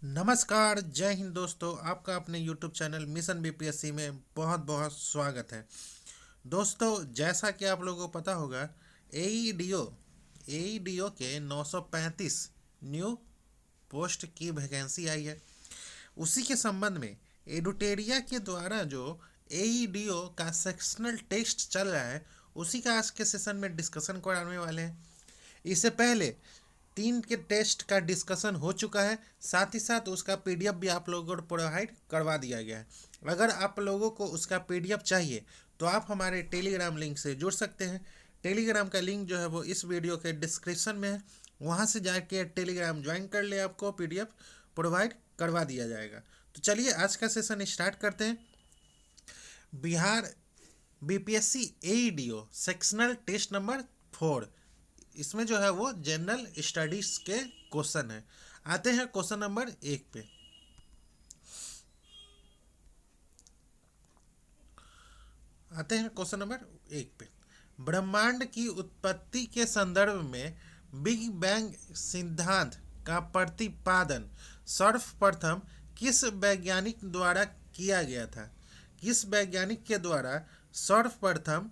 नमस्कार, जय हिंद दोस्तों। आपका अपने YouTube चैनल मिशन बीपीएससी में बहुत बहुत स्वागत है। दोस्तों, जैसा कि आप लोगों को पता होगा, एईडीओ एईडीओ के 935 न्यू पोस्ट की वैकेंसी आई है। उसी के संबंध में एडुटेरिया के द्वारा जो एईडीओ का सेक्शनल टेस्ट चल रहा है, उसी का आज के सेशन में डिस्कशन कराने वाले हैं। इससे पहले 3 के टेस्ट का डिस्कशन हो चुका है, साथ ही साथ उसका पीडीएफ भी आप लोगों को प्रोवाइड करवा दिया गया है। अगर आप लोगों को उसका पीडीएफ चाहिए तो आप हमारे टेलीग्राम लिंक से जुड़ सकते हैं। टेलीग्राम का लिंक जो है वो इस वीडियो के डिस्क्रिप्शन में है, वहाँ से जाके टेलीग्राम ज्वाइन कर ले, आपको पीडीएफ प्रोवाइड करवा दिया जाएगा। तो चलिए आज का सेशन स्टार्ट करते हैं। Bihar BPSC AEDO sectional test number 4, इसमें जो है वो जनरल स्टडीज के क्वेश्चन है। आते हैं क्वेश्चन नंबर 1 पे। ब्रह्मांड की उत्पत्ति के संदर्भ में बिग बैंग सिद्धांत का प्रतिपादन सर्वप्रथम किस वैज्ञानिक द्वारा किया गया था? किस वैज्ञानिक के द्वारा सर्वप्रथम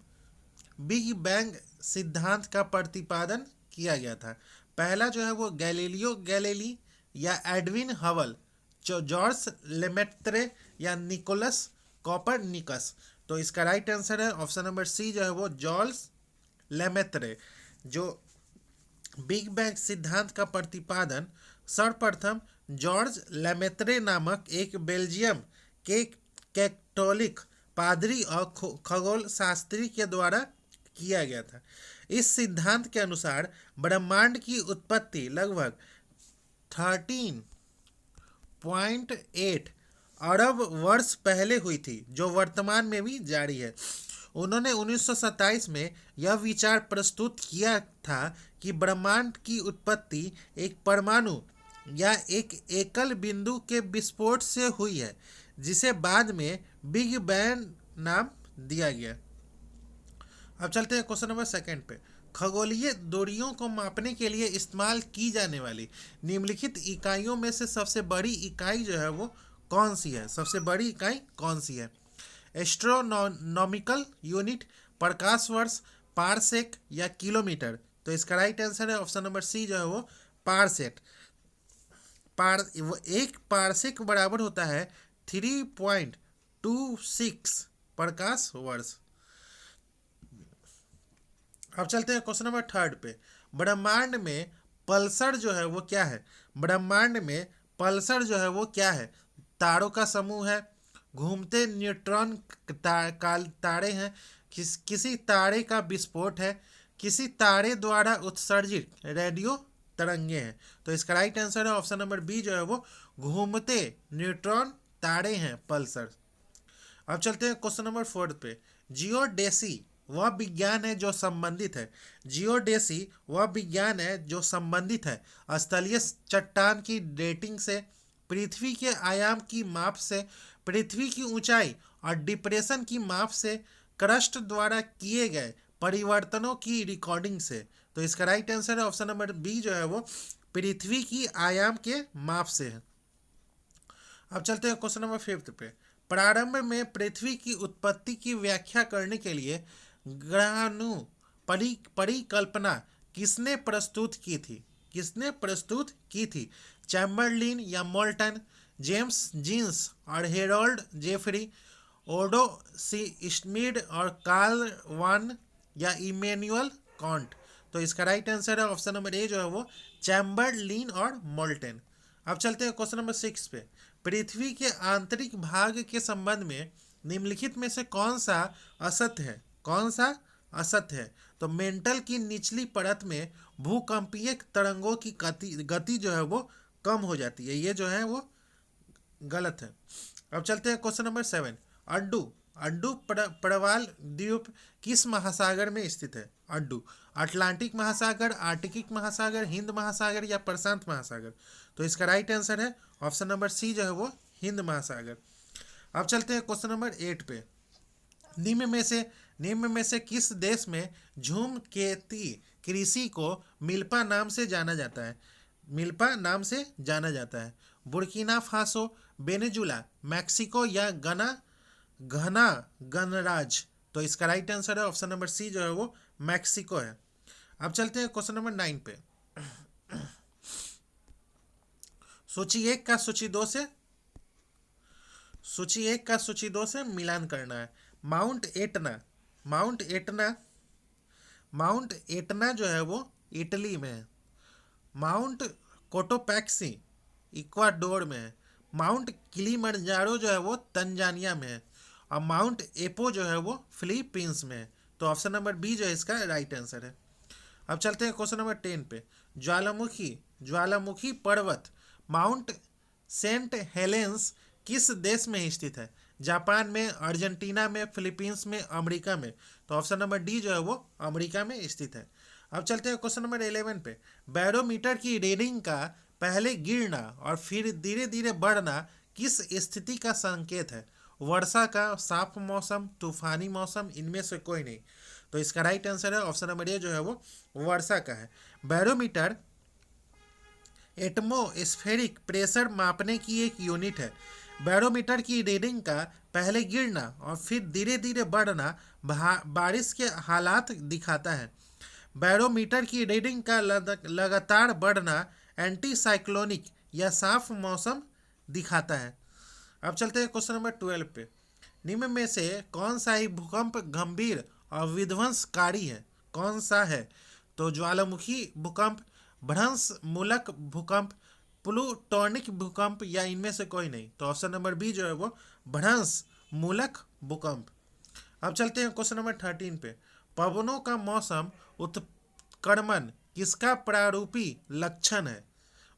बिग बैंग सिद्धांत का प्रतिपादन किया गया था? पहला जो है वो गैलीलियो गैलीली या एडविन हबल, जॉर्ज लेमेत्रे या निकोलस कॉपरनिकस। तो इसका राइट आंसर है ऑप्शन नंबर सी, जो है वो जॉर्ज लेमेत्रे, जो बिग बैंग सिद्धांत का प्रतिपादन सर्वप्रथम जॉर्ज लेमेत्रे नामक एक बेल्जियम के कैथोलिक पादरी और खगोल शास्त्री के द्वारा किया गया था। इस सिद्धांत के अनुसार ब्रह्मांड की उत्पत्ति लगभग 13.8 अरब वर्ष पहले हुई थी, जो वर्तमान में भी जारी है। उन्होंने 1927 में यह विचार प्रस्तुत किया था कि ब्रह्मांड की उत्पत्ति एक परमाणु या एक एकल बिंदु के विस्फोट से हुई है, जिसे बाद में बिग बैंग नाम दिया गया। अब चलते हैं क्वेश्चन नंबर 2 पे। खगोलीय दूरियों को मापने के लिए इस्तेमाल की जाने वाली निम्नलिखित इकाइयों में से सबसे बड़ी इकाई जो है वो कौन सी है? सबसे बड़ी इकाई कौन सी है? एस्ट्रोनॉमिकल यूनिट, प्रकाश वर्ष, पारसेक या किलोमीटर। तो इसका राइट आंसर है ऑप्शन नंबर सी, जो है वो पारसेक। एक पारसेक बराबर होता है 3.26 प्रकाश वर्ष। अब चलते हैं क्वेश्चन नंबर 3 पे। ब्रह्मांड में पल्सर जो है वो क्या है? ब्रह्मांड में पल्सर जो है वो क्या है? तारों का समूह है, घूमते न्यूट्रॉन तारे हैं, किसी तारे का विस्फोट है, किसी तारे द्वारा उत्सर्जित रेडियो तरंगे हैं। तो इसका राइट आंसर है ऑप्शन नंबर बी, जो है वो घूमते न्यूट्रॉन तारे हैं, पल्सर। अब चलते हैं क्वेश्चन नंबर 4 पे। जियोडेसी वह विज्ञान है जो संबंधित है। जियोडेसी वह विज्ञान है जो संबंधित है स्थलीय चट्टान की डेटिंग से, पृथ्वी के आयाम की माप से, पृथ्वी की ऊंचाई और डिप्रेशन की माप से, क्रस्ट द्वारा किए गए परिवर्तनों की रिकॉर्डिंग से। तो इसका राइट आंसर है ऑप्शन नंबर बी, जो है वो पृथ्वी की आयाम के माप से है। अब चलते हैं क्वेश्चन नंबर 5 पे। प्रारंभ में पृथ्वी की उत्पत्ति की व्याख्या करने के लिए ग्रहाणु परिकल्पना किसने प्रस्तुत की थी? किसने प्रस्तुत की थी? चैम्बरलिन या मोल्टन, जेम्स जीन्स और हेरोल्ड जेफरी, ओडो सी स्मिड और कार्ल वान या इमेनुअल कॉन्ट। तो इसका राइट आंसर है ऑप्शन नंबर ए, जो है वो चैम्बरलिन और मोल्टन। अब चलते हैं क्वेश्चन नंबर 6 पे। पृथ्वी के आंतरिक भाग के संबंध में निम्नलिखित में से कौन सा असत्य है? कौन सा असत्य है? तो मेंटल की निचली परत में भूकंपीय तरंगों की गति जो है वो कम हो जाती है। ये जो है वो गलत है। अब चलते हैं क्वेश्चन नंबर 7। अड्डू अड्डू प्रवाल द्वीप किस महासागर में स्थित है? अड्डू अटलांटिक महासागर, आर्कटिक महासागर, हिंद महासागर या प्रशांत महासागर। तो इसका राइट आंसर है ऑप्शन नंबर सी, जो है वो हिंद महासागर। अब चलते हैं क्वेश्चन नंबर 8 पे। निम्न में से किस देश में झूम खेती कृषि को मिल्पा नाम से जाना जाता है? मिल्पा नाम से जाना जाता है। बुर्किना फासो, वेनेजुला, मैक्सिको या घना गणराज्य। तो इसका राइट आंसर है ऑप्शन नंबर सी जो है वो मैक्सिको है। अब चलते हैं क्वेश्चन नंबर 9 पे। सूची एक का सूची दो से मिलान करना है। Mount Etna mount Etna mount Etna जो है वो इटली में है। माउंट कोटोपैक्सी इक्वाडोर में है। माउंट किलिमंजारो जो है वो तंजानिया में है। और माउंट एपो जो है वो फिलीपींस में है। तो ऑप्शन नंबर बी जो है इसका राइट आंसर है। अब चलते हैं क्वेश्चन नंबर 10 पे। ज्वालामुखी पर्वत माउंट सेंट हेलेंस किस देश में स्थित है? जापान में, अर्जेंटीना में, फिलीपींस में, अमेरिका में। तो ऑप्शन नंबर डी जो है वो अमेरिका में स्थित है। अब चलते हैं क्वेश्चन नंबर 11 पे। बैरोमीटर की रीडिंग का पहले गिरना और फिर धीरे धीरे बढ़ना किस स्थिति का संकेत है? वर्षा का, साफ मौसम, तूफानी मौसम, इनमें से कोई नहीं। तो इसका राइट आंसर है ऑप्शन नंबर ए जो है वो वर्षा का है। बैरोमीटर एटमोस्फेरिक प्रेशर मापने की एक यूनिट है। बैरोमीटर की रीडिंग का पहले गिरना और फिर धीरे धीरे बढ़ना बारिश के हालात दिखाता है। बैरोमीटर की रीडिंग का लगातार बढ़ना एंटी साइक्लोनिक या साफ मौसम दिखाता है। अब चलते हैं क्वेश्चन नंबर 12 पे। निम्न में से कौन सा ही भूकंप गंभीर और विध्वंसकारी है? कौन सा है? तो ज्वालामुखी भूकंप, भ्रंश मूलक भूकंप, प्लूटोनिक भूकंप या इनमें से कोई नहीं। तो ऑप्शन नंबर बी जो है वो भ्रंश मूलक भूकंप। अब चलते हैं क्वेश्चन नंबर 13 पे। पवनों का मौसम उत्क्रमण किसका प्रारूपी लक्षण है?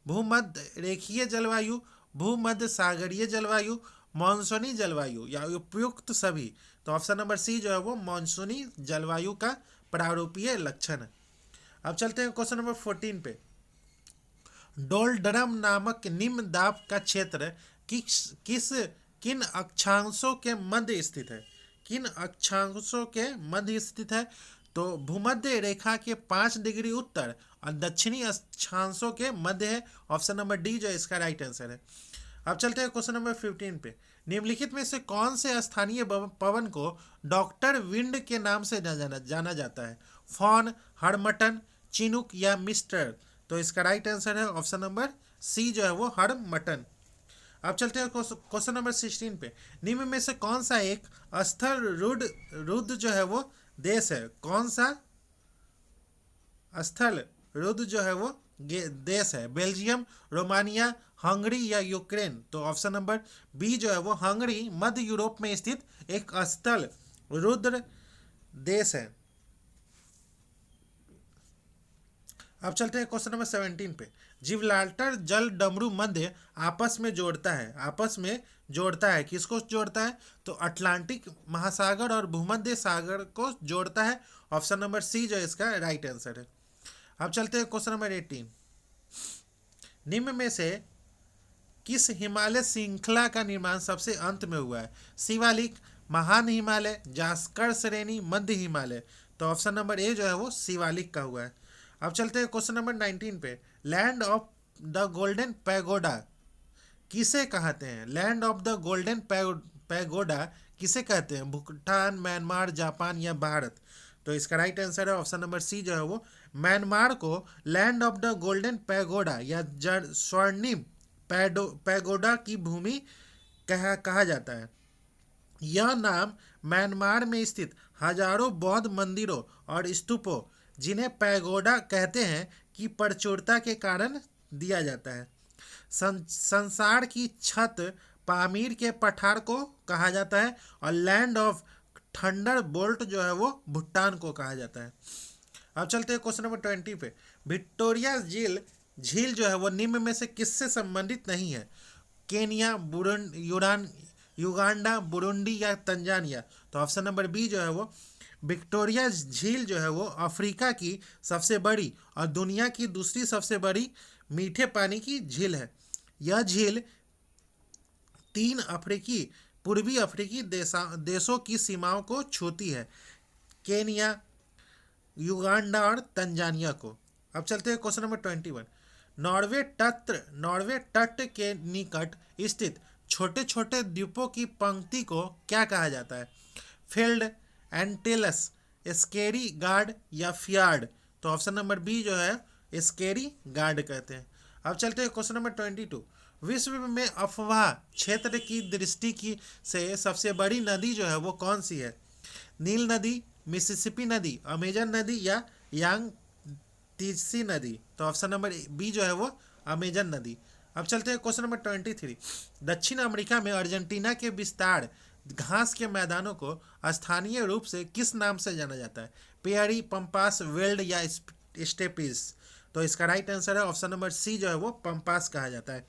भूमध्य रेखीय जलवायु, भूमध्य सागरीय जलवायु, मानसूनी जलवायु या उपयुक्त सभी। तो ऑप्शन नंबर सी जो है वो मानसूनी जलवायु का प्रारूपीय लक्षण है। अब चलते हैं क्वेश्चन नंबर 14 पे। डोलड्रम नामक निम्न दाब का क्षेत्र किन अक्षांशों के मध्य स्थित है? किन अक्षांशों के मध्य स्थित है? तो भूमध्य रेखा के 5 डिग्री उत्तर और दक्षिणी अक्षांशों के मध्य है। ऑप्शन नंबर डी जो है इसका राइट आंसर है। अब चलते हैं क्वेश्चन नंबर 15 पे। निम्नलिखित में से कौन से स्थानीय पवन को डॉक्टर विंड के नाम से जाना जाता है? फॉन, हरमटन, चिनुक या मिस्टर। तो इसका राइट आंसर है ऑप्शन नंबर सी जो है वो हरमटन। अब चलते हैं क्वेश्चन नंबर 16 पे। निम्न में से कौन सा एक स्थल रुद्ध जो है वो देश है? कौन सा स्थल रुद्ध जो है वो देश है? बेल्जियम, रोमानिया, हंगरी या यूक्रेन। तो ऑप्शन नंबर बी जो है वो हंगरी मध्य यूरोप में स्थित एक स्थल रुद्र देश है। अब चलते हैं क्वेश्चन नंबर 17 पे। जिब्राल्टर जल डमरू मध्य आपस में जोड़ता है। किसको जोड़ता है? तो अटलांटिक महासागर और भूमध्य सागर को जोड़ता है। ऑप्शन नंबर सी जो है इसका राइट आंसर है। अब चलते हैं क्वेश्चन नंबर 18। निम्न में से किस हिमालय श्रृंखला का निर्माण सबसे अंत में हुआ है? शिवालिक, महान हिमालय, जास्कर श्रेणी, मध्य हिमालय। तो ऑप्शन नंबर ए जो है वो शिवालिक का हुआ है। अब चलते हैं क्वेश्चन नंबर 19 पे। Land of the golden pagoda किसे कहते हैं? Land of the golden pagoda किसे कहते हैं? भूटान, म्यांमार, जापान या भारत। तो इसका राइट आंसर है ऑप्शन नंबर सी जो है वो म्यांमार को land of the golden pagoda या स्वर्णिम पैगोडा की भूमि कहा जाता है। यह नाम म्यांमार में स्थित हजारों बौद्ध मंदिरों और स्तूपों, जिन्हें पैगोडा कहते हैं, की प्रचुरता के कारण दिया जाता है। संसार की छत पामीर के पठार को कहा जाता है और लैंड ऑफ थंडर बोल्ट जो है वो भूटान को कहा जाता है। अब चलते हैं क्वेश्चन नंबर 20 पे। विक्टोरिया झील जो है वो निम्न में से किससे संबंधित नहीं है? केनिया, युगांडा, बुरुंडी या तंजानिया। तो ऑप्शन नंबर बी जो है वो विक्टोरिया झील जो है वो अफ्रीका की सबसे बड़ी और दुनिया की दूसरी सबसे बड़ी मीठे पानी की झील है। यह झील 3 पूर्वी अफ्रीकी देशों की सीमाओं को छूती है, केनिया, युगांडा और तंजानिया को। अब चलते हैं क्वेश्चन नंबर 21। नॉर्वे तट के निकट स्थित छोटे छोटे द्वीपों की पंक्ति को क्या कहा जाता है? फील्ड, एंटेलस, स्केरी गार्ड या फियार्ड? तो ऑप्शन नंबर बी जो है स्केरी गार्ड कहते हैं। अब चलते हैं क्वेश्चन नंबर 22। विश्व में अफवाह क्षेत्र की दृष्टि की से सबसे बड़ी नदी जो है वो कौन सी है? नील नदी, मिसिसिपी नदी, अमेजन नदी या यांग तीसरी नदी? तो ऑप्शन नंबर बी जो है वो अमेजन नदी। अब चलते हैं क्वेश्चन नंबर 23। दक्षिण अमेरिका में अर्जेंटीना के विस्तार घास के मैदानों को स्थानीय रूप से किस नाम से जाना जाता है? पेयरी, पंपास, वेल्ड या स्टेपिस? तो इसका राइट आंसर है ऑप्शन नंबर सी जो है वो पंपास कहा जाता है।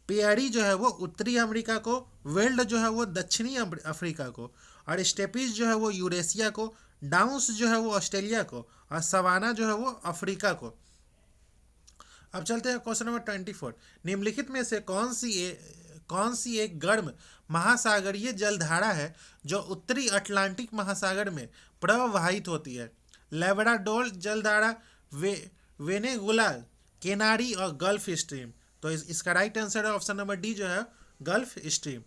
पेयरी जो है वो उत्तरी अमेरिका को, वेल्ड जो है वो दक्षिणी अफ्रीका को, और स्टेपिस जो है वो यूरेशिया को, डाउन्स जो है वो ऑस्ट्रेलिया को, और सवाना जो है वो अफ्रीका को। अब चलते हैं क्वेश्चन नंबर 24। निम्नलिखित में से कौन सी एक गर्म महासागरीय जलधारा है जो उत्तरी अटलांटिक महासागर में प्रवाहित होती है? लेब्राडोर जलधारा, वेनेगुला, केनारी और गल्फ स्ट्रीम? तो इसका राइट आंसर है ऑप्शन नंबर डी जो है गल्फ स्ट्रीम।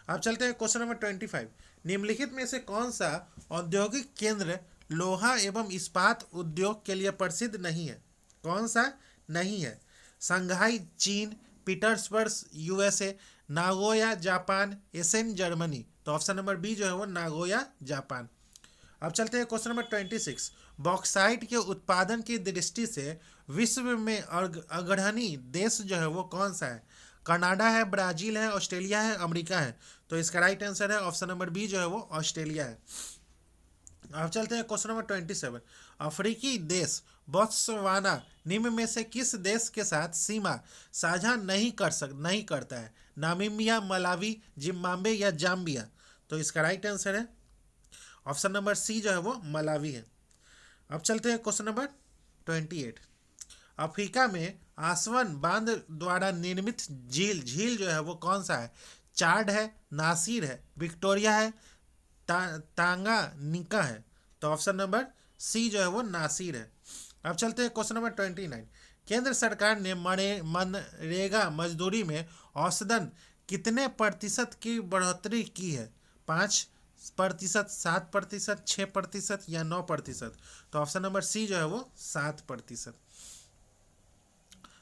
अब चलते हैं क्वेश्चन नंबर 25। निम्नलिखित में से कौन सा औद्योगिक केंद्र लोहा एवं इस्पात उद्योग के लिए प्रसिद्ध नहीं है? कौन सा नहीं है? संघाई चीन, Petersburg USA, Nagoya Japan, एसेन Germany? तो ऑप्शन नंबर बी जो है वो नागोया जापान। अब चलते हैं क्वेश्चन नंबर 26। बॉक्साइट के उत्पादन की दृष्टि से विश्व में अग्रणी देश जो है वो कौन सा है? कनाडा है, ब्राजील है, ऑस्ट्रेलिया है, अमेरिका है? तो इसका राइट आंसर है ऑप्शन नंबर बी जो है वो ऑस्ट्रेलिया है। अब चलते हैं क्वेश्चन नंबर 27। अफ्रीकी देश बोत्सवाना निम्न में से किस देश के साथ सीमा साझा नहीं करता है? नामीबिया, मलावी, जिम्बाब्वे या जाम्बिया? तो इसका राइट आंसर है ऑप्शन नंबर सी जो है वो मलावी है। अब चलते हैं क्वेश्चन नंबर 28। अफ्रीका में आसवन बांध द्वारा निर्मित झील जो है वो कौन सा है? चाड है, नासिर है, विक्टोरिया है, तांगानिका है? तो ऑप्शन नंबर सी जो है वो नासिर है। अब चलते हैं क्वेश्चन नंबर 29। केंद्र सरकार ने मनरेगा मजदूरी में औसतन कितने प्रतिशत की बढ़ोतरी की है? 5%, 7%, 6% या 9%? तो ऑप्शन नंबर सी जो है वो 7%।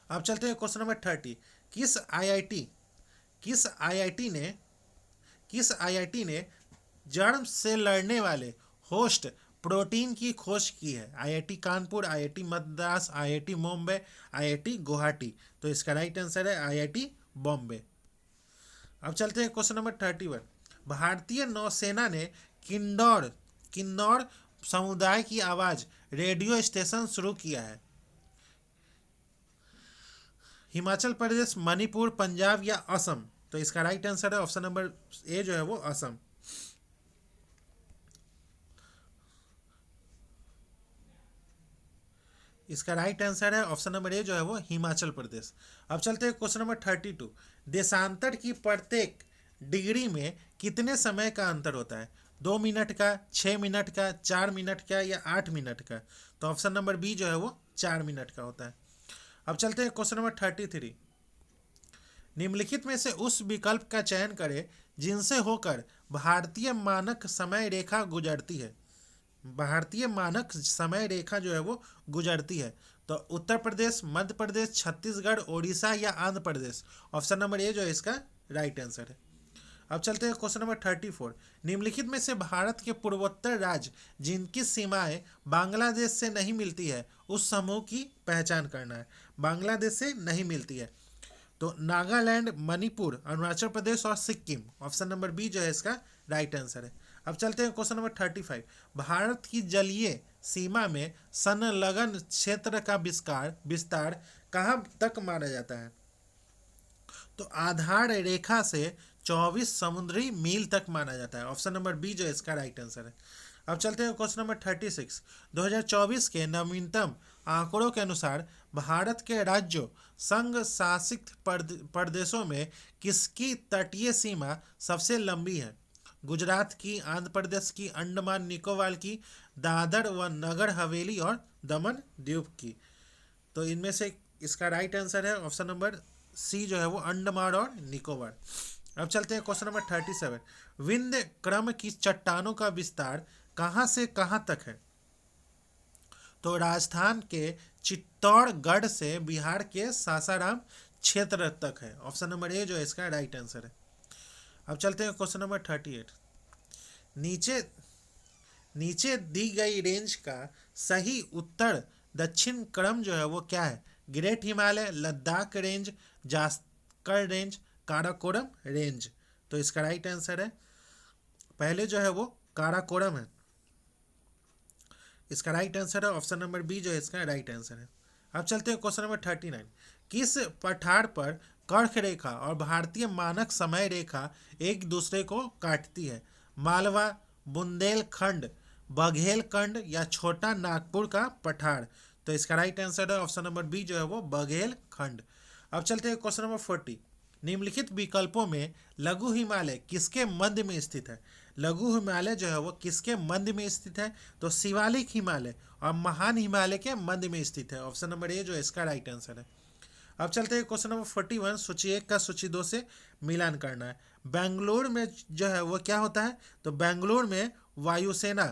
अब चलते हैं क्वेश्चन नंबर 30। किस आईआईटी ने जर्म से लड़ने वाले होस्ट प्रोटीन की खोज की है? IIT Kanpur, IIT Madras, IIT Mumbai, IIT Guwahati? तो इसका राइट आंसर है आईआईटी बॉम्बे। अब चलते हैं क्वेश्चन नंबर 31। भारतीय नौसेना ने किन्नौर समुदाय की आवाज रेडियो स्टेशन शुरू किया है? हिमाचल प्रदेश, मणिपुर, पंजाब या असम? तो इसका राइट आंसर है ऑप्शन नंबर ए जो है वो असम। इसका राइट आंसर है ऑप्शन नंबर ए जो है वो हिमाचल प्रदेश। अब चलते हैं क्वेश्चन नंबर 32। देशांतर की प्रत्येक डिग्री में कितने समय का अंतर होता है? 2 मिनट का, 6 मिनट का, 4 मिनट का या 8 मिनट का? तो ऑप्शन नंबर बी जो है वो 4 मिनट का होता है। अब चलते हैं क्वेश्चन नंबर 33। निम्नलिखित में से उस विकल्प का चयन करें जिनसे होकर भारतीय मानक समय रेखा गुजरती है। भारतीय मानक समय रेखा जो है वो गुजरती है। तो उत्तर प्रदेश, मध्य प्रदेश, छत्तीसगढ़, ओडिशा या Andhra Pradesh? Option number A जो है इसका राइट आंसर है। अब चलते हैं क्वेश्चन नंबर 34। निम्नलिखित में से भारत के पूर्वोत्तर राज्य जिनकी सीमाएं बांग्लादेश से नहीं मिलती है उस समूह की पहचान करना है। बांग्लादेश से नहीं मिलती है तो नागालैंड, मणिपुर, अरुणाचल प्रदेश और सिक्किम? ऑप्शन नंबर बी जो है इसका राइट आंसर है। अब चलते हैं क्वेश्चन नंबर 35। भारत की जलीय सीमा में संलग्न क्षेत्र का विस्तार कहाँ तक माना जाता है? तो आधार रेखा से 24 समुद्री मील तक माना जाता है। ऑप्शन नंबर बी जो है इसका राइट आंसर है। अब चलते हैं क्वेश्चन नंबर 36। 2024 के नवीनतम आंकड़ों के अनुसार भारत के राज्यों संघ शासित प्रदेशों में किसकी तटीय सीमा सबसे लंबी है? गुजरात की, आंध्र प्रदेश की, अंडमान निकोबार की, दादर व नगर हवेली और दमन द्वीप की? तो इनमें से इसका राइट आंसर है ऑप्शन नंबर सी जो है वो अंडमान और निकोबार। अब चलते हैं क्वेश्चन नंबर 37। विंध्य क्रम की चट्टानों का विस्तार कहाँ से कहाँ तक है? तो राजस्थान के चित्तौड़गढ़ से बिहार के सासाराम क्षेत्र तक है। ऑप्शन नंबर ए जो है इसका राइट आंसर है। अब चलते हैं क्वेश्चन नंबर 38। नीचे नीचे दी गई रेंज का सही उत्तर दक्षिण क्रम जो है वो क्या है? Great Himalaya, Ladakh range, Zanskar range, Karakoram range. तो इसका राइट आंसर है पहले जो है वो काराकोरम है। इसका राइट आंसर है ऑप्शन नंबर बी जो है इसका राइट आंसर है। अब चलते हैं क्वेश्चन नंबर 39। किस पठार पर कर्क रेखा और भारतीय मानक समय रेखा एक दूसरे को काटती है? मालवा, बुंदेलखंड, बघेलखंड या छोटा नागपुर का पठार। तो इसका राइट आंसर है ऑप्शन नंबर बी जो है वो बघेलखंड। अब चलते हैं क्वेश्चन नंबर 40। निम्नलिखित विकल्पों में लघु हिमालय किसके मध्य में स्थित है? लघु हिमालय जो है वो किसके मध्य में स्थित है? तो शिवालिक हिमालय और महान हिमालय के मध्य में स्थित है। ऑप्शन नंबर ए जो है इसका राइट आंसर है। अब चलते हैं क्वेश्चन नंबर 41। सूची 1 का सूची 2 से मिलान करना है। बेंगलुरु में जो है वो क्या होता है? तो बेंगलुरु में वायुसेना,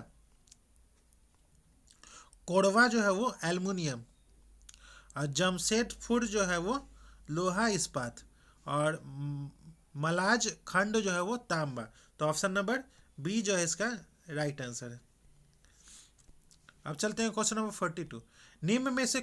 कोरबा जो है वो एल्युमिनियम, और जमशेदपुर जो है वो लोहा इस्पात, और मलाज खंड जो है वो तांबा। तो ऑप्शन नंबर बी जो है इसका राइट आंसर है। अब चलते हैं क्वेश्चन नंबर 42। निम्न में से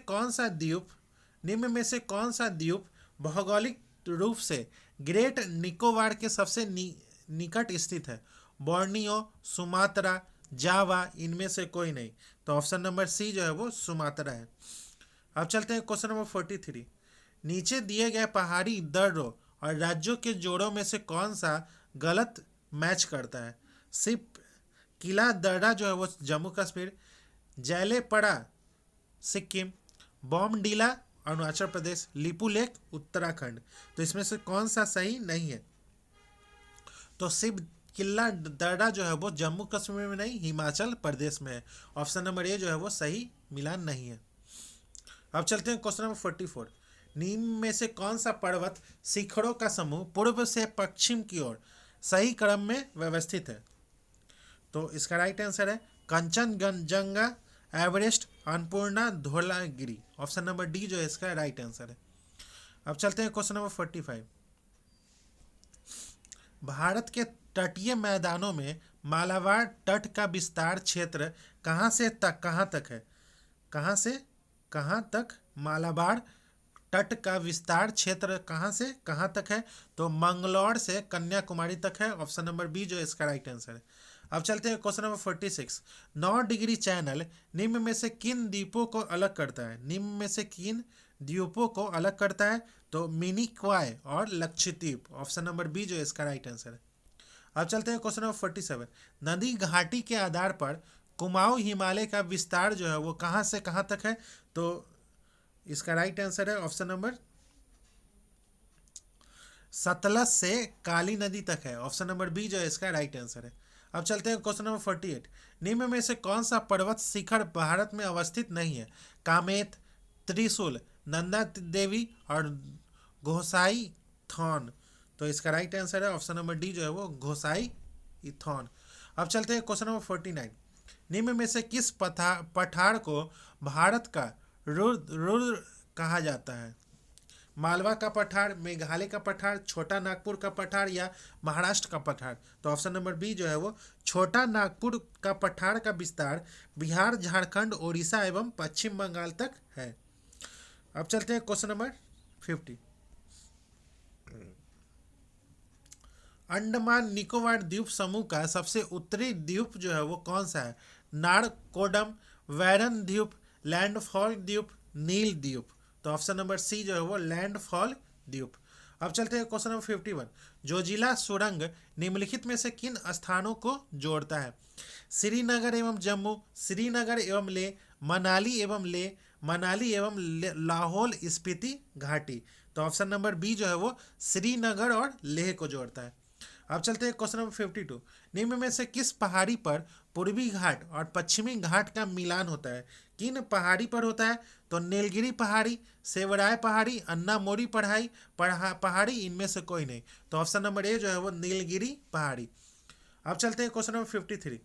कौन सा द्वीप भौगोलिक रूप से ग्रेट निकोबार के सबसे निकट स्थित है? बोर्नियो, सुमात्रा, जावा, इनमें से कोई नहीं। तो ऑप्शन नंबर सी जो है वो सुमात्रा है। अब चलते हैं क्वेश्चन नंबर 43। नीचे दिए गए पहाड़ी दर्रों और राज्यों के जोड़ों में से कौन सा गलत मैच करता है? सिर्फ किला दर्रा जो है वो जम्मू कश्मीर, जैलेपड़ा सिक्किम, बॉमडीला अरुणाचल प्रदेश, लिपू लेक उत्तराखंड। तो इसमें से कौन सा सही नहीं है? तो सिर्फ किला दर्रा जो है वो जम्मू कश्मीर में नहीं, हिमाचल प्रदेश में है। ऑप्शन नंबर ए जो है वो सही मिलान नहीं है। अब चलते हैं क्वेश्चन नंबर 44। निम्न में से कौन सा पर्वत शिखरों का समूह पूर्व से पश्चिम की ओर सही क्रम में व्यवस्थित है? तो इसका राइट आंसर है Kanchenjunga, Everest, Annapurna, Dhaulagiri. Option number D जो है इसका राइट आंसर है। अब चलते हैं क्वेश्चन नंबर 45। भारत के तटीय मैदानों में मालाबार तट का विस्तार क्षेत्र कहाँ से कहाँ तक है? कहाँ से कहाँ तक मालाबार तट का विस्तार क्षेत्र कहाँ से कहाँ तक है? तो मंगलौर से कन्याकुमारी तक है। ऑप्शन नंबर बी जो है इसका राइट आंसर है। अब चलते हैं क्वेश्चन नंबर 46। 9 डिग्री चैनल निम्न में से किन द्वीपों को अलग करता है? निम्न में से किन द्वीपों को अलग करता है? तो मिनिकॉय और लक्षद्वीप। ऑप्शन नंबर बी जो है इसका राइट आंसर है। अब चलते हैं क्वेश्चन नंबर 47। नदी घाटी के आधार पर कुमाऊं हिमालय का विस्तार जो है वो कहाँ से कहाँ तक है? तो इसका राइट आंसर है ऑप्शन नंबर सतलज से काली नदी तक है। ऑप्शन नंबर बी जो है इसका राइट आंसर है। अब चलते हैं क्वेश्चन नंबर 48। निम्न में से कौन सा पर्वत शिखर भारत में अवस्थित नहीं है? कामेत, त्रिशूल, नंदा देवी और घोसाई थॉन। तो इसका राइट आंसर है ऑप्शन नंबर डी जो है वो घोसाई थॉन। अब चलते हैं क्वेश्चन नंबर 49। निम्न में से किस पठार को भारत का रुद्र कहा जाता है? मालवा का पठार, मेघालय का पठार, छोटा नागपुर का पठार या महाराष्ट्र का पठार। तो ऑप्शन नंबर बी जो है वो छोटा नागपुर का पठार का विस्तार बिहार, झारखंड, ओडिशा एवं पश्चिम बंगाल तक है। अब चलते हैं क्वेश्चन नंबर 50। अंडमान निकोबार द्वीप समूह का सबसे उत्तरी द्वीप जो है वो कौन सा है? नारकोडम, वैरन द्वीप, लैंडफॉल द्वीप, नील द्वीप। तो ऑप्शन नंबर सी जो है वो लैंडफॉल द्वीप। अब चलते हैं क्वेश्चन नंबर 51। जोजिला सुरंग निम्नलिखित में से किन स्थानों को जोड़ता है? श्रीनगर एवं जम्मू, श्रीनगर एवं लेह, मनाली एवं लेह, मनाली एवं लाहौल स्पीति घाटी। तो ऑप्शन नंबर बी जो है वो श्रीनगर और लेह को जोड़ता है। अब चलते हैं क्वेश्चन नंबर 52। निम्न में से किस पहाड़ी पर पूर्वी घाट और पश्चिमी घाट का मिलान होता है? किन पहाड़ी पर होता है? तो नीलगिरी पहाड़ी, सेवराय पहाड़ी, अन्नामोरी पहाड़ी, इनमें से कोई नहीं। तो ऑप्शन नंबर ए जो है वो नीलगिरी पहाड़ी। अब चलते हैं क्वेश्चन नंबर 53।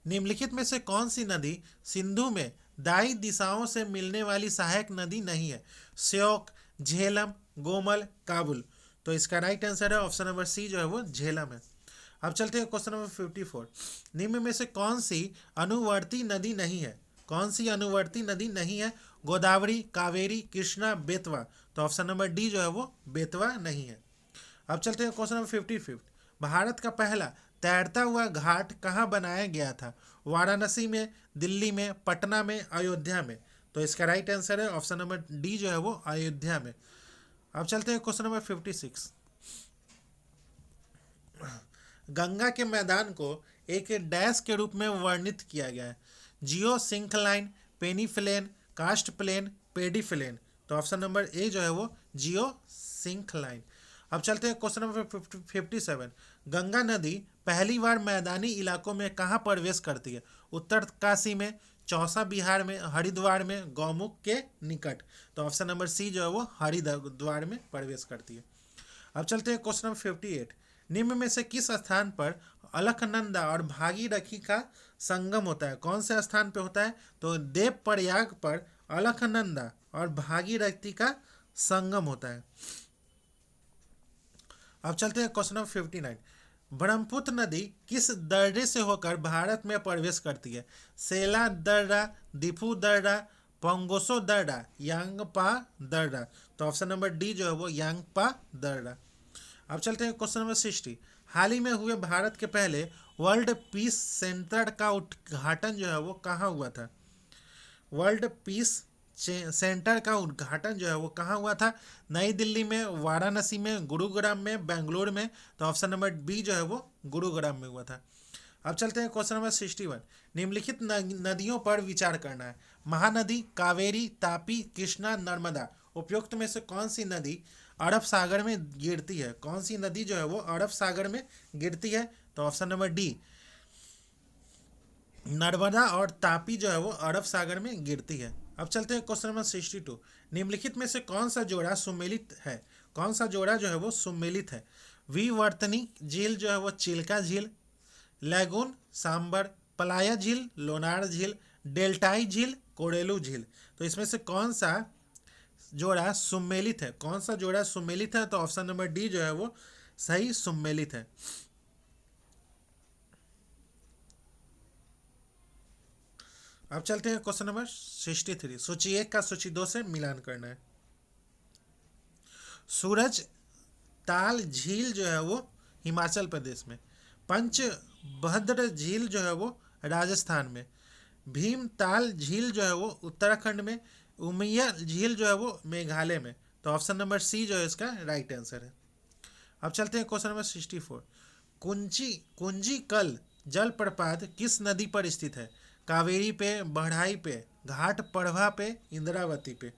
निम्नलिखित में से कौन सी नदी सिंधु में दाई दिशाओं से मिलने वाली सहायक नदी नहीं है? श्योक, झेलम, गोमल, काबुल। तो इसका राइट आंसर है ऑप्शन नंबर सी जो है वो झेलम है। अब चलते हैं क्वेश्चन नंबर 54। निम्न में से कौन सी अनुवर्ती नदी नहीं है? कौन सी अनुवर्ती नदी नहीं है? गोदावरी, कावेरी, कृष्णा, बेतवा। तो ऑप्शन नंबर डी जो है वो बेतवा नहीं है। अब चलते हैं क्वेश्चन नंबर 55। भारत का पहला तैरता हुआ घाट कहाँ बनाया गया था? वाराणसी में, दिल्ली में, पटना में, अयोध्या में। तो इसका राइट आंसर है ऑप्शन नंबर डी जो है वो अयोध्या में। अब चलते हैं क्वेश्चन नंबर 56। गंगा के मैदान को एक डैश के रूप में वर्णित किया गया है? जियो सिंक्लाइन, पेनीफ्लेन, कास्ट प्लेन, पेडीफ्लेन। तो ऑप्शन नंबर ए जो है वो जियो सिंक्लाइन। अब चलते हैं क्वेश्चन नंबर 57। गंगा नदी पहली बार मैदानी इलाकों में कहाँ प्रवेश करती है? उत्तर काशी में, चौसा बिहार में, हरिद्वार में, गौमुख के निकट। तो ऑप्शन नंबर सी जो है वो हरिद्वार में प्रवेश करती है। अब चलते हैं क्वेश्चन नंबर 58। निम्न में से किस स्थान पर अलकनंदा और भागीरथी का संगम होता है? कौन से स्थान पे होता है? तो देव प्रयाग पर अलकनंदा और भागीरथी का संगम होता है। अब चलते हैं क्वेश्चन नंबर 59। ब्रह्मपुत्र नदी किस दर्रे से होकर भारत में प्रवेश करती है? सेला दर्रा, दिफू दर्रा, पोंगोसो दर्रा, यांगपा दर्रा। तो ऑप्शन नंबर डी जो है वो यांगपा दर्रा। अब चलते हैं क्वेश्चन नंबर 60। हाल ही में हुए भारत के पहले वर्ल्ड पीस सेंटर का उद्घाटन जो है वो कहाँ हुआ था? वर्ल्ड पीस सेंटर का उद्घाटन जो है वो कहाँ हुआ था? नई दिल्ली में, वाराणसी में, गुरुग्राम में, बेंगलुरु में। तो ऑप्शन नंबर बी जो है वो गुरुग्राम में हुआ था। अब चलते हैं क्वेश्चन नंबर 61। निम्नलिखित नदियों पर विचार करना है। महानदी, कावेरी, तापी, कृष्णा, नर्मदा। उपयुक्त में से कौन सी नदी अरब सागर में गिरती है? कौन सी नदी जो है वो अरब सागर में गिरती है? तो ऑप्शन नंबर डी नर्मदा और तापी जो है वो अरब सागर में गिरती है। अब चलते हैं क्वेश्चन नंबर 62। निम्नलिखित में से कौन सा जोड़ा सुमेलित है? कौन सा जोड़ा जो है वो सुमेलित है? विवर्तनी झील जो है वो चिल्का झील, लैगून सांबर, पलाया झील, लोनार झील, डेल्टाई झील, कोरेलू झील। तो इसमें से कौन सा जोड़ा सुमेलित है? कौन सा जोड़ा सुमेलित है? तो ऑप्शन नंबर डी जो है वो सही सुमेलित है। अब चलते हैं क्वेश्चन नंबर 63। सूची 1 का सूची 2 से मिलान करना है। सूरज ताल झील जो है वो हिमाचल प्रदेश में, पंचभद्र झील जो है वो राजस्थान में, भीमताल झील जो है वो उत्तराखंड में, उमिया झील जो है वो मेघालय में। तो ऑप्शन नंबर सी जो है इसका राइट आंसर है। अब चलते हैं क्वेश्चन नंबर 64। कुंजी कल जलप्रपात किस नदी पर स्थित है? कावेरी पे, बढ़ाई पे, घाट पड़वा पे, इंद्रावती पे।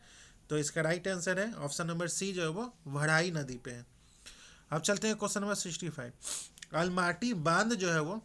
तो इसका राइट आंसर है ऑप्शन नंबर सी जो है वो बढ़ाई नदी पे है। अब चलते हैं क्वेश्चन नंबर 65। अलमाटी बांध जो है वो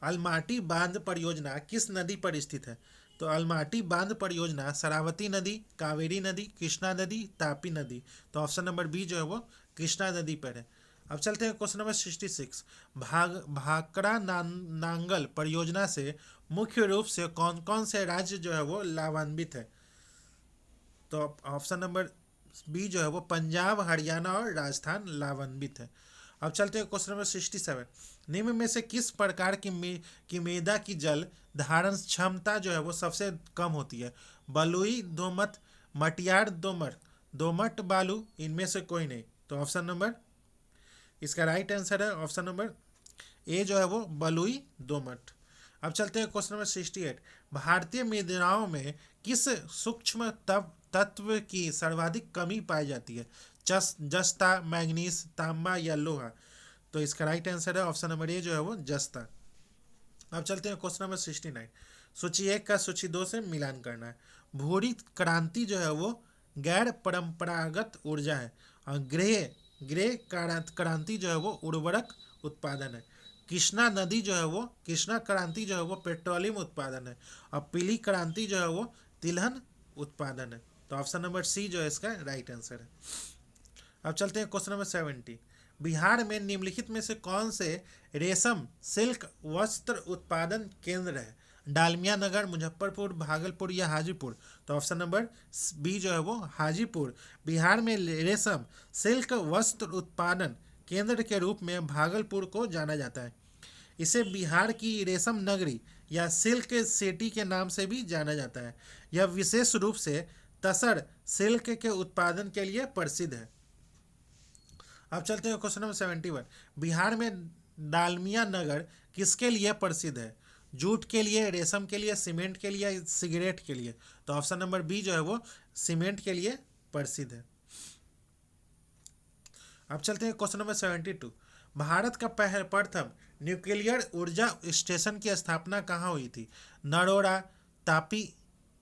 अलमाटी बांध परियोजना किस नदी पर स्थित है? तो अलमाटी बांध परियोजना शरावती नदी, कावेरी नदी, कृष्णा नदी, तापी नदी। तो ऑप्शन नंबर बी जो है वो कृष्णा नदी पर है। अब चलते हैं क्वेश्चन नंबर 66। भाखड़ा नांगल परियोजना से मुख्य रूप से कौन कौन से राज्य जो है वो लाभान्वित है? तो ऑप्शन नंबर बी जो है वो पंजाब, हरियाणा और राजस्थान लाभान्वित है। अब चलते हैं क्वेश्चन नंबर 67। निम्न में से किस प्रकार की मृदा की जल धारण क्षमता जो है वो सबसे कम होती है? बलुई दोमट, मटियार दोमट, दोमट बालू, इनमें से कोई नहीं। तो ऑप्शन नंबर इसका राइट आंसर है ऑप्शन नंबर ए जो है वो बलुई दोमट। अब चलते हैं क्वेश्चन नंबर 68। भारतीय मृदाओं में किस सूक्ष्म तत्व की सर्वाधिक कमी पाई जाती है? जस्ता, मैग्नीज, तांबा या लोहा। तो इसका राइट आंसर है ऑप्शन नंबर ए जो है वो जस्ता। अब चलते हैं क्वेश्चन नंबर 69। सूची 1 का सूची 2 से मिलान करना है। भूरी क्रांति जो है वो गैर परंपरागत ऊर्जा है। क्रांति जो है वो उर्वरक उत्पादन है। कृष्णा नदी जो है वो, कृष्णा क्रांति जो है वो पेट्रोलियम उत्पादन है। और पीली क्रांति जो है वो तिलहन उत्पादन है। तो ऑप्शन नंबर सी जो है इसका राइट आंसर है। अब चलते हैं क्वेश्चन नंबर 70। बिहार में निम्नलिखित में से कौन से रेशम सिल्क वस्त्र उत्पादन केंद्र है? डालमिया नगर, मुजफ्फरपुर, भागलपुर या हाजीपुर? तो ऑप्शन नंबर बी जो है वो हाजीपुर। बिहार में रेशम सिल्क वस्त्र उत्पादन केंद्र के रूप में भागलपुर को जाना जाता है। इसे बिहार की रेशम नगरी या सिल्क सिटी के नाम से भी जाना जाता है। यह विशेष रूप से तसर सिल्क के उत्पादन के लिए प्रसिद्ध है। अब चलते हैं क्वेश्चन नंबर 71। बिहार में डालमिया नगर किसके लिए प्रसिद्ध है? जूट के लिए, रेशम के लिए, सीमेंट के लिए, सिगरेट के लिए? तो ऑप्शन नंबर बी जो है वो सीमेंट के लिए प्रसिद्ध है। अब चलते हैं क्वेश्चन नंबर 72। भारत का प्रथम न्यूक्लियर ऊर्जा स्टेशन की स्थापना कहाँ हुई थी? नरोड़ा, तापी,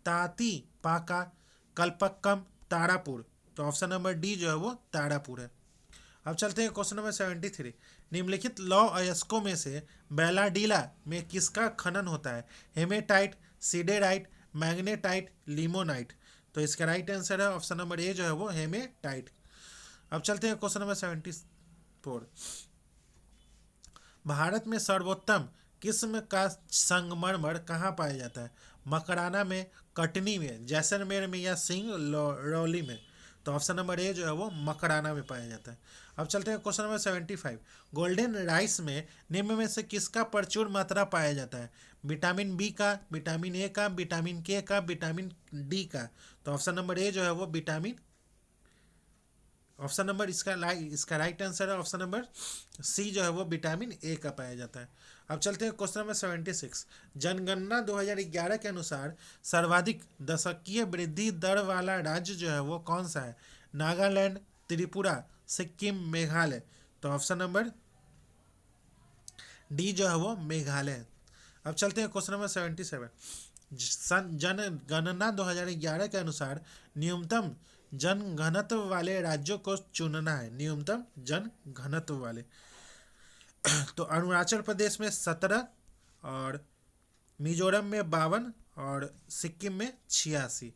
ताती पाका, कलपक्कम, तारापुर? तो ऑप्शन नंबर डी जो है वो तारापुर है। अब चलते हैं क्वेश्चन नंबर 73। निम्नलिखित लौह अयस्कों में से बेलाडीला में किसका खनन होता है? Hematite, siderite, magnetite, limonite? तो इसका राइट आंसर है ऑप्शन नंबर ए जो है वो हेमेटाइट। अब चलते हैं क्वेश्चन नंबर 74। भारत में सर्वोत्तम किस्म का संगमरमर कहाँ पाया जाता है? मकराना में, कटनी में, जैसलमेर में या सिंगरौली में? तो ऑप्शन नंबर ए जो है वो मकराना में पाया जाता है। अब चलते हैं क्वेश्चन नंबर 75। गोल्डन राइस में निम्न में से किसका प्रचुर मात्रा पाया जाता है? विटामिन बी का, विटामिन ए का, विटामिन के का, विटामिन डी का? तो ऑप्शन नंबर ए जो है वो विटामिन, ऑप्शन नंबर इसका राइट आंसर है ऑप्शन नंबर सी जो है वो विटामिन ए का पाया जाता है। अब चलते हैं क्वेश्चन नंबर 76। जनगणना 2011 के अनुसार सर्वाधिक दशकीय वृद्धि दर वाला राज्य जो है वो कौन सा है? नागालैंड, त्रिपुरा, सिक्किम, मेघालय? तो ऑप्शन नंबर डी जो है वो मेघालय है। अब चलते हैं क्वेश्चन नंबर 77। जनगणना 2011 के अनुसार न्यूनतम जनघनत्व वाले राज्यों को चुनना है। न्यूनतम जनघनत्व वाले तो अरुणाचल प्रदेश में 17 और मिजोरम में 52 और सिक्किम में 86।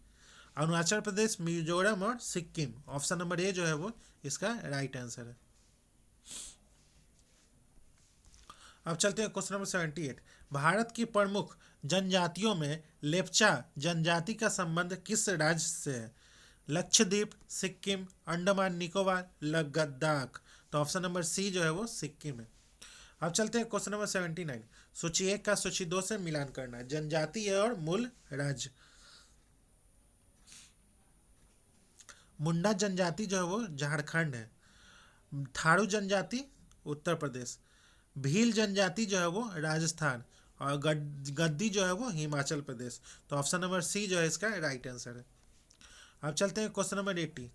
अरुणाचल प्रदेश, मिजोरम और सिक्किम, ऑप्शन नंबर ए जो है वो इसका राइट आंसर है। अब चलते हैं क्वेश्चन नंबर 78। भारत की प्रमुख जनजातियों में लेप्चा जनजाति का संबंध किस राज्य से है? लक्षद्वीप, सिक्किम, अंडमान निकोबार, लद्दाख? तो ऑप्शन नंबर सी जो है वो सिक्किम है। अब चलते हैं क्वेश्चन नंबर 79। सूची 1 का सूची 2 से मिलान करना है। जनजाति और मूल राज्य। मुंडा जनजाति जो है वो झारखंड है। थारू जनजाति उत्तर प्रदेश। भील जनजाति जो है वो राजस्थान। और गद्दी जो है वो हिमाचल प्रदेश। तो ऑप्शन नंबर सी जो है इसका राइट आंसर है। अब चलते हैं क्वेश्चन नंबर 80।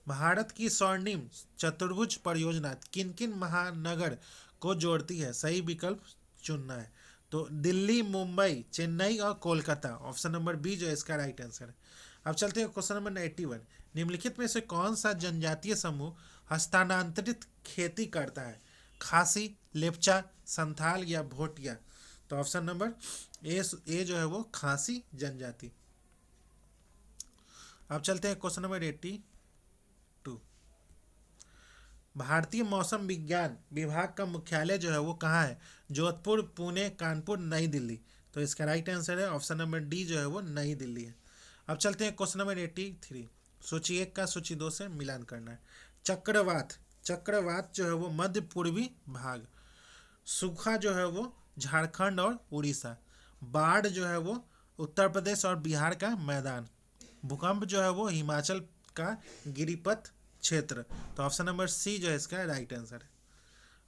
भारत की स्वर्णिम चतुर्भुज परियोजना किन किन महानगर को जोड़ती है? सही विकल्प चुनना है। तो दिल्ली, मुंबई, चेन्नई और कोलकाता, ऑप्शन नंबर बी जो है इसका राइट आंसर है। अब चलते हैं क्वेश्चन नंबर 81। निम्नलिखित में से कौन सा जनजातीय समूह हस्तांतरित खेती करता है? खासी, लेप्चा, संथाल या भोटिया? तो ऑप्शन नंबर ए जो है वो खासी जनजाति। अब चलते हैं क्वेश्चन नंबर 82। भारतीय मौसम विज्ञान विभाग का मुख्यालय जो है वो कहाँ है? जोधपुर, पुणे, कानपुर, नई दिल्ली? तो इसका राइट आंसर है ऑप्शन नंबर डी जो है वो नई दिल्ली है। अब चलते हैं क्वेश्चन नंबर 83। सूची 1 का सूची 2 से मिलान करना है। चक्रवात, चक्रवात जो है वो मध्य पूर्वी भाग। सूखा जो है वो झारखंड और उड़ीसा। बाढ़ जो है वो उत्तर प्रदेश और बिहार का मैदान। भूकंप जो है वो हिमाचल का गिरिपथ क्षेत्र। तो ऑप्शन नंबर सी जो है इसका राइट आंसर है।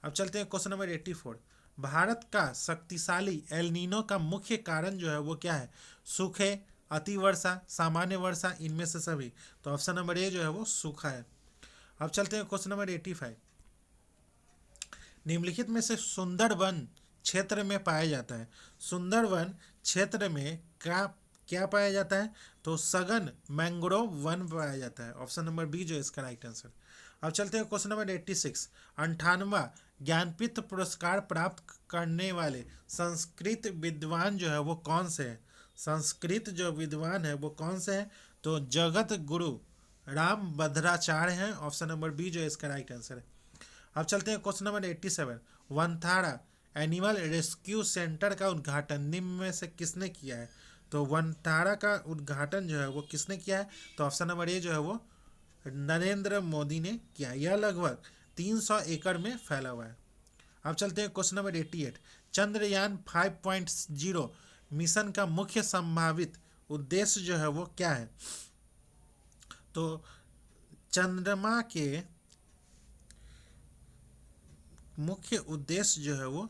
अब चलते हैं क्वेश्चन नंबर 84। भारत का शक्तिशाली एल नीनो का मुख्य कारण जो है वो क्या है? सूखे, अतिवर्षा, सामान्य वर्षा, इनमें से सभी? तो ऑप्शन नंबर ए जो है वो सूखा है। अब चलते हैं क्वेश्चन नंबर 85। निम्नलिखित में से सुंदरवन क्षेत्र में पाया जाता है। सुंदरवन क्षेत्र में क्या क्या पाया जाता है? तो सघन मैंग्रोव वन पाया जाता है। ऑप्शन नंबर बी जो है इसका राइट आंसर। अब चलते हैं क्वेश्चन नंबर 86। 98वां ज्ञानपीठ पुरस्कार प्राप्त करने वाले संस्कृत विद्वान जो है वो कौन से हैं? संस्कृत जो विद्वान है वो कौन से हैं? तो जगत गुरु राम भद्राचार्य हैं। ऑप्शन नंबर बी जो है इसका राइट आंसर है। अब चलते हैं question number 87। Vantara animal rescue centre का उद्घाटन निम्न में से किसने किया है? तो वनथाड़ा का उद्घाटन जो है वो किसने किया है? तो ऑप्शन नंबर ए जो है वो नरेंद्र मोदी ने किया। यह लगभग 300 एकड़ में फैला हुआ है। अब चलते हैं क्वेश्चन नंबर 88। चंद्रयान 5.0 मिशन का मुख्य संभावित उद्देश्य जो है वो क्या है? तो चंद्रमा के मुख्य उद्देश्य जो है वो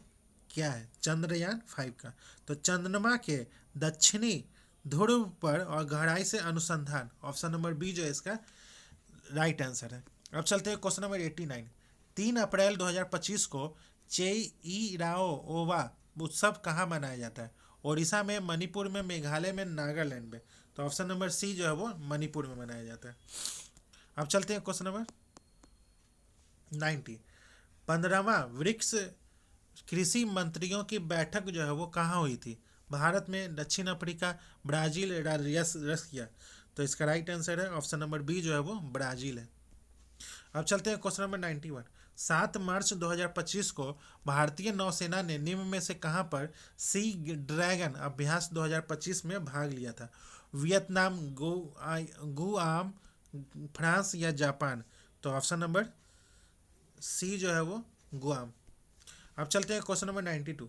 क्या है चंद्रयान 5 का? तो चंद्रमा के दक्षिणी ध्रुव पर और गहराई से अनुसंधान। ऑप्शन नंबर बी जो है इसका राइट आंसर है। अब चलते हैं क्वेश्चन नंबर 89। 3 अप्रैल 2025 को चेइराओ ओवा उत्सव कहाँ मनाया जाता है? ओडिशा में, मणिपुर में, मेघालय में, नागालैंड में। तो ऑप्शन नंबर सी जो है वो मणिपुर में मनाया जाता है। अब चलते हैं क्वेश्चन नंबर 90। 15वां ब्रिक्स कृषि मंत्रियों की बैठक जो है वो कहाँ हुई थी? भारत में, दक्षिण अफ्रीका, ब्राजील, रसिया। तो इसका राइट आंसर है ऑप्शन नंबर बी जो है वो ब्राजील है। अब चलते हैं क्वेश्चन नंबर 91। 7 मार्च 2025 को भारतीय नौसेना ने निम्न में से कहां पर सी ड्रैगन अभ्यास 2025 में भाग लिया था? वियतनाम, गुआम, फ्रांस या जापान। तो ऑप्शन नंबर सी जो है वो गुआम। अब चलते हैं क्वेश्चन नंबर 92।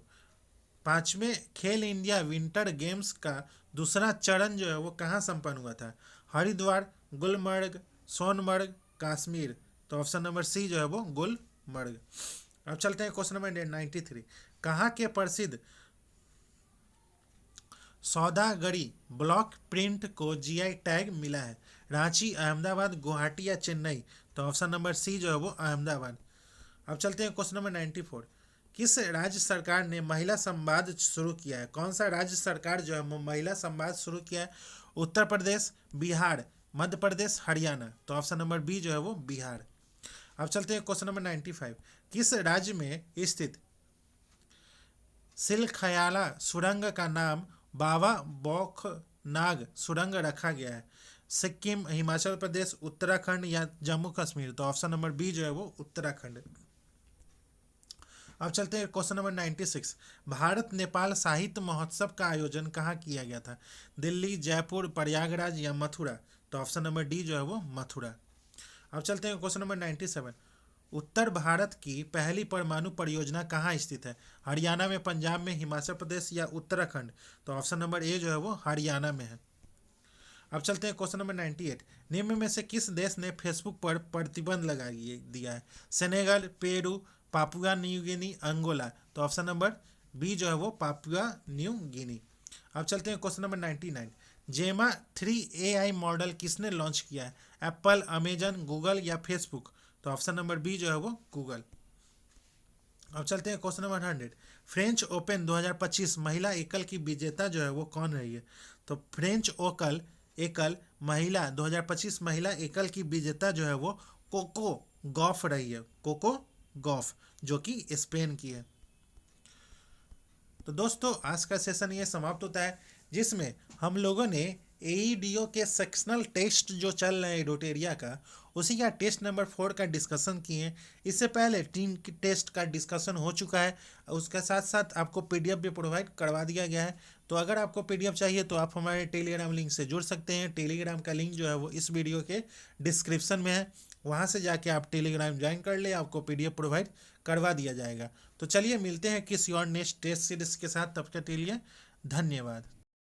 5वें खेल इंडिया विंटर गेम्स का दूसरा चरण जो है वो कहाँ संपन्न हुआ था? हरिद्वार, गुलमर्ग, सोनमर्ग, कश्मीर। तो ऑप्शन नंबर सी जो है वो गुलमर्ग। अब चलते हैं क्वेश्चन नंबर 93। कहाँ के प्रसिद्ध सौदागरी ब्लॉक प्रिंट को जीआई टैग मिला है? रांची, अहमदाबाद, गुवाहाटी या चेन्नई। तो ऑप्शन नंबर सी जो है वो अहमदाबाद। अब चलते हैं क्वेश्चन नंबर 94। किस राज्य सरकार ने महिला संवाद शुरू किया है? कौन सा राज्य सरकार जो है महिला संवाद शुरू किया है? उत्तर प्रदेश, बिहार, मध्य प्रदेश, हरियाणा। तो ऑप्शन नंबर बी जो है वो बिहार। अब चलते हैं क्वेश्चन नंबर 95। किस राज्य में स्थित सिलखयाला सुरंग का नाम बाबा बौखनाग सुरंग रखा गया है? सिक्किम, हिमाचल प्रदेश, उत्तराखंड या जम्मू कश्मीर। तो ऑप्शन नंबर बी जो है वो उत्तराखंड। अब चलते हैं क्वेश्चन नंबर 96। भारत नेपाल साहित्य महोत्सव का आयोजन कहाँ किया गया था? दिल्ली, जयपुर, प्रयागराज या मथुरा। तो ऑप्शन नंबर डी जो है वो मथुरा। अब चलते हैं क्वेश्चन नंबर 97। उत्तर भारत की पहली परमाणु परियोजना कहाँ स्थित है? हरियाणा में, पंजाब में, हिमाचल प्रदेश या उत्तराखंड। तो ऑप्शन नंबर ए जो है वो हरियाणा में है। अब चलते हैं क्वेश्चन नंबर 98। निम्न में से किस देश ने फेसबुक पर प्रतिबंध लगा दिया है? Senegal, Peru, Papua New Guinea, Angola. तो ऑप्शन नंबर बी जो है वो पापुआ न्यू गिनी। अब चलते हैं क्वेश्चन नंबर 99। जेमा 3 AI मॉडल किसने लॉन्च किया है? एप्पल, अमेजन, गूगल या फेसबुक। तो ऑप्शन नंबर बी जो है वो गूगल। अब चलते हैं क्वेश्चन नंबर 100। फ्रेंच ओपन 2025 महिला एकल की विजेता जो है वो कौन रही है? तो फ्रेंच एकल महिला 2025 महिला एकल की विजेता जो है वो कोको गॉफ रही है। कोको गॉफ जो कि स्पेन की है। तो दोस्तों आज का सेशन ये समाप्त होता है जिसमें हम लोगों ने AEDO के सेक्शनल टेस्ट जो चल रहे हैं रोटेरिया का उसी का टेस्ट नंबर 4 का डिस्कशन किए। इससे पहले 3 टेस्ट का डिस्कशन हो चुका है। उसके साथ साथ आपको PDF भी प्रोवाइड करवा दिया गया है। तो अगर आपको PDF चाहिए तो आप हमारे टेलीग्राम लिंक से जुड़ सकते हैं। टेलीग्राम का लिंक जो है वो इस वीडियो के डिस्क्रिप्शन में है। वहाँ से जाके आप टेलीग्राम ज्वाइन कर ले, आपको PDF प्रोवाइड करवा दिया जाएगा। तो चलिए मिलते हैं किसी और नेक्स्ट टेस्ट सीरीज के साथ। तब तक के लिए धन्यवाद।